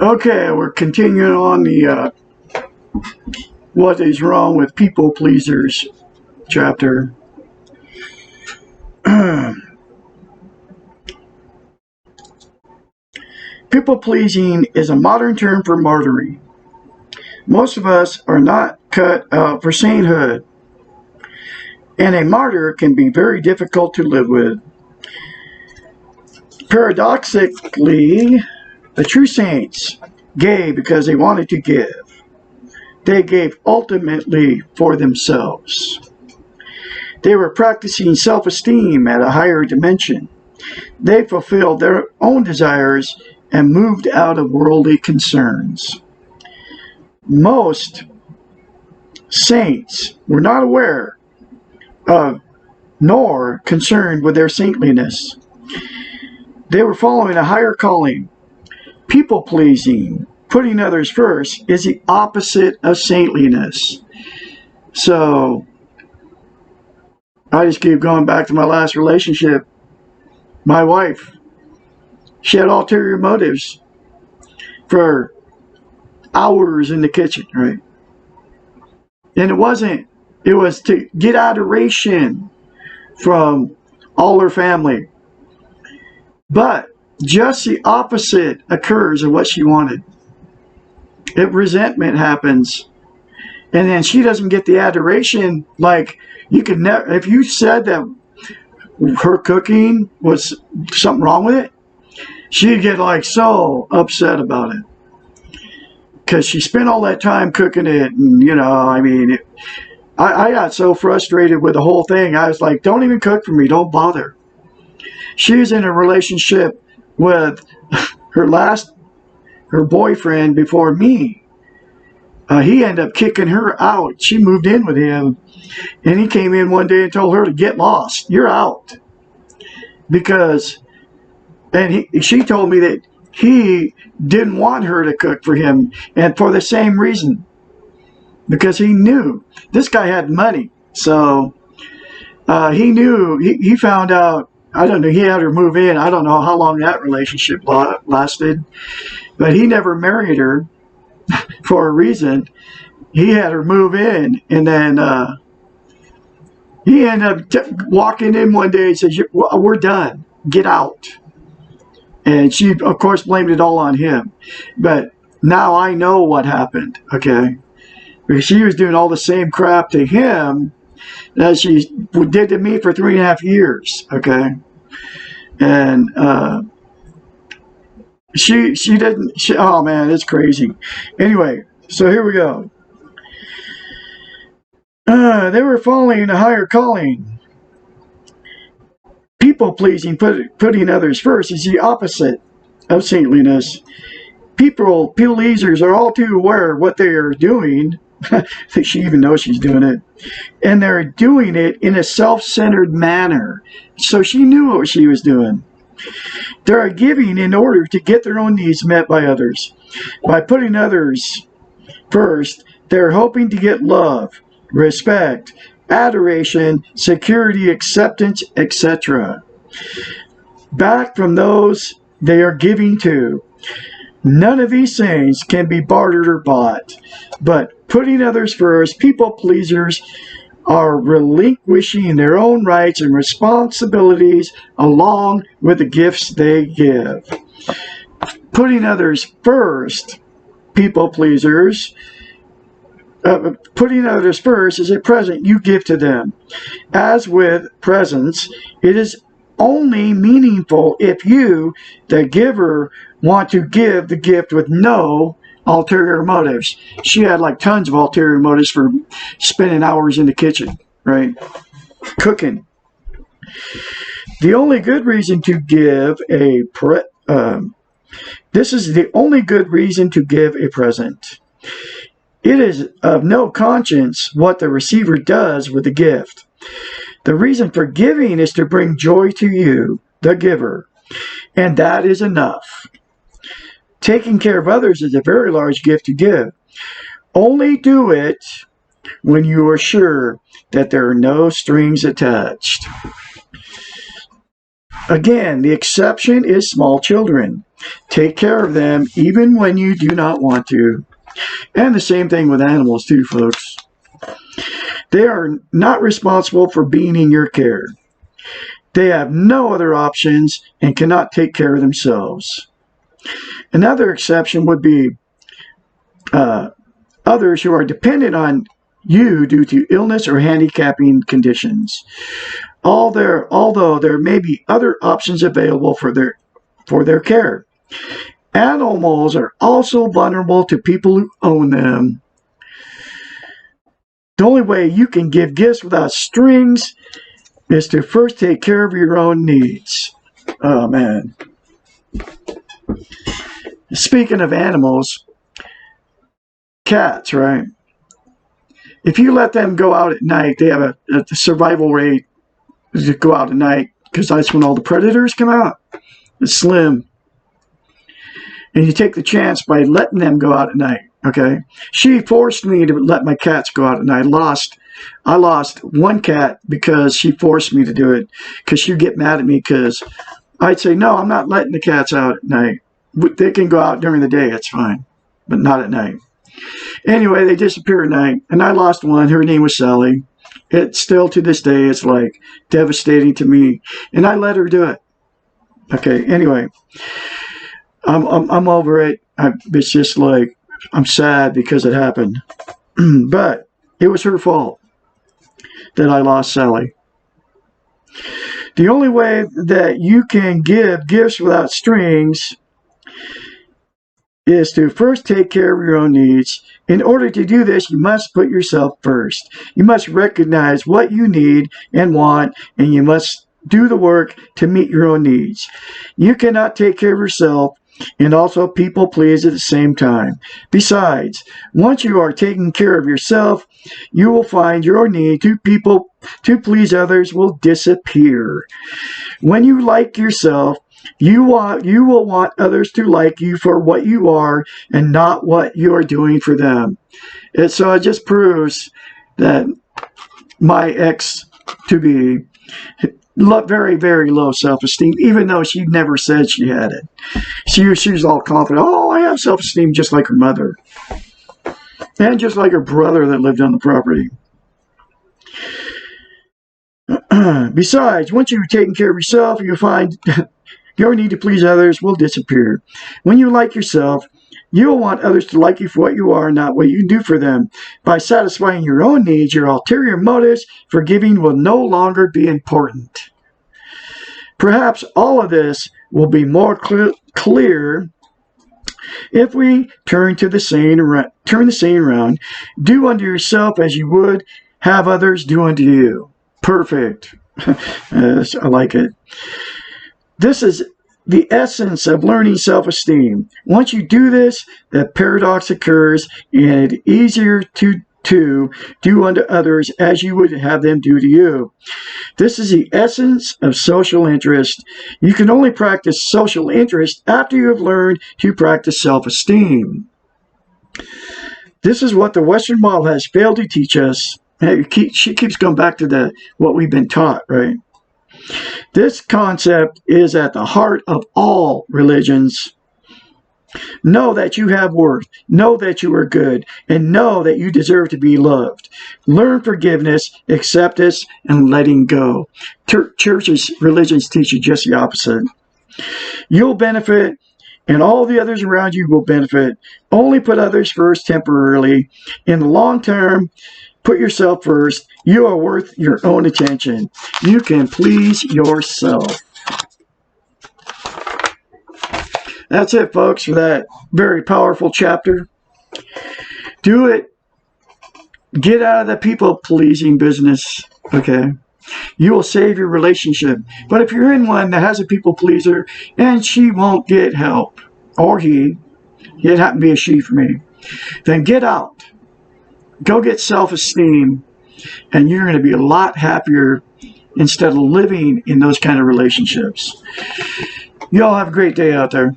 Okay, we're continuing on the what is wrong with people pleasers chapter. People pleasing is a modern term for martyrdom. Most of us are not cut out for sainthood, and a martyr can be very difficult to live with. Paradoxically, the true saints gave because they wanted to give. They gave ultimately for themselves. They were practicing self-esteem at a higher dimension. They fulfilled their own desires and moved out of worldly concerns. Most saints were not aware of nor concerned with their saintliness. They were following a higher calling. People-pleasing, putting others first, is the opposite of saintliness. So, I just keep going back to my last relationship. My wife, she had ulterior motives for hours in the kitchen, right? And it was to get adoration from all her family. But just the opposite occurs of what she wanted. If resentment happens, and then she doesn't get the adoration, like you could never, if you said that her cooking was something wrong with it, she'd get like so upset about it. Because she spent all that time cooking it, and I got so frustrated with the whole thing. I was like, don't even cook for me, don't bother. She was in a relationship with her boyfriend before me. He ended up kicking her out. She moved in with him, and he came in one day and told her to get lost. You're out. She told me that he didn't want her to cook for him, and for the same reason, because he knew this guy had money. So he knew, he found out, I don't know, he had her move in. I don't know how long that relationship lasted, but he never married her for a reason. He had her move in, and then he ended up walking in one day and says, we're done, get out. And she, of course, blamed it all on him. But now I know what happened, okay? Because she was doing all the same crap to him that she did to me for 3.5 years, okay? And oh man, it's crazy. Anyway, so here we go. They were following a higher calling. People-pleasing, putting others first, is the opposite of saintliness. People pleasers are all too aware of what they are doing. She even knows she's doing it. And they're doing it in a self-centered manner. So she knew what she was doing. They are giving in order to get their own needs met by others. By putting others first, they're hoping to get love, respect, adoration, security, acceptance, etc. back from those they are giving to. None of these things can be bartered or bought, but putting others first, people pleasers are relinquishing their own rights and responsibilities along with the gifts they give. Putting others first, people pleasers, putting others first is a present you give to them. As with presents, it is only meaningful if you, the giver, want to give the gift with no ulterior motives. She had like tons of ulterior motives for spending hours in the kitchen, right? Cooking. The only good reason to give this is the only good reason to give a present. It is of no conscience what the receiver does with the gift. The reason for giving is to bring joy to you, the giver, and that is enough. Taking care of others is a very large gift to give. Only do it when you are sure that there are no strings attached. Again, the exception is small children. Take care of them even when you do not want to. And the same thing with animals too, folks. They are not responsible for being in your care. They have no other options and cannot take care of themselves. Another exception would be others who are dependent on you due to illness or handicapping conditions. Although there may be other options available for their care. Animals are also vulnerable to people who own them. The only way you can give gifts without strings is to first take care of your own needs. Oh, man. Speaking of animals, cats, right? If you let them go out at night, they have a survival rate to go out at night because that's when all the predators come out. It's slim. And you take the chance by letting them go out at night, okay? She forced me to let my cats go out at night. I lost one cat because she forced me to do it because she'd get mad at me because I'd say, no, I'm not letting the cats out at night. They can go out during the day, it's fine, but not at night. Anyway, they disappear at night, and I lost one. Her name was Sally. It still, to this day, it's like devastating to me, and I let her do it. Okay, anyway, I'm over it. It's just like, I'm sad because it happened. But it was her fault that I lost Sally. The only way that you can give gifts without strings is to first take care of your own needs. In order to do this, you must put yourself first. You must recognize what you need and want, and you must do the work to meet your own needs. You cannot take care of yourself and also people please at the same time. Besides, once you are taking care of yourself, you will find your need to please others will disappear. When you like yourself, you will want others to like you for what you are and not what you are doing for them. And so it just proves that my ex-to-be very, very low self-esteem, even though she never said she had it. She was all confident. Oh, I have self-esteem just like her mother. And just like her brother that lived on the property. Besides, once you've taken care of yourself, you'll find your need to please others will disappear. When you like yourself, you will want others to like you for what you are, not what you do for them. By satisfying your own needs, your ulterior motives for giving will no longer be important. Perhaps all of this will be more clear if we turn the saying around. Do unto yourself as you would have others do unto you. Perfect. Yes, I like it. This is the essence of learning self-esteem. Once you do this, the paradox occurs, and it's easier to do unto others as you would have them do to you. This is the essence of social interest. You can only practice social interest after you have learned to practice self-esteem. This is what the Western model has failed to teach us. She keeps going back to what we've been taught, right? This concept is at the heart of all religions. Know that you have worth. Know that you are good. And know that you deserve to be loved. Learn forgiveness, acceptance, and letting go. Religions teach you just the opposite. You'll benefit, and all the others around you will benefit. Only put others first temporarily. In the long term, put yourself first. You are worth your own attention. You can please yourself. That's it, folks, for that very powerful chapter. Do it. Get out of the people-pleasing business, okay? You will save your relationship. But if you're in one that has a people-pleaser and she won't get help, or he, it happened to be a she for me, then get out. Go get self-esteem, and you're going to be a lot happier instead of living in those kind of relationships. You all have a great day out there.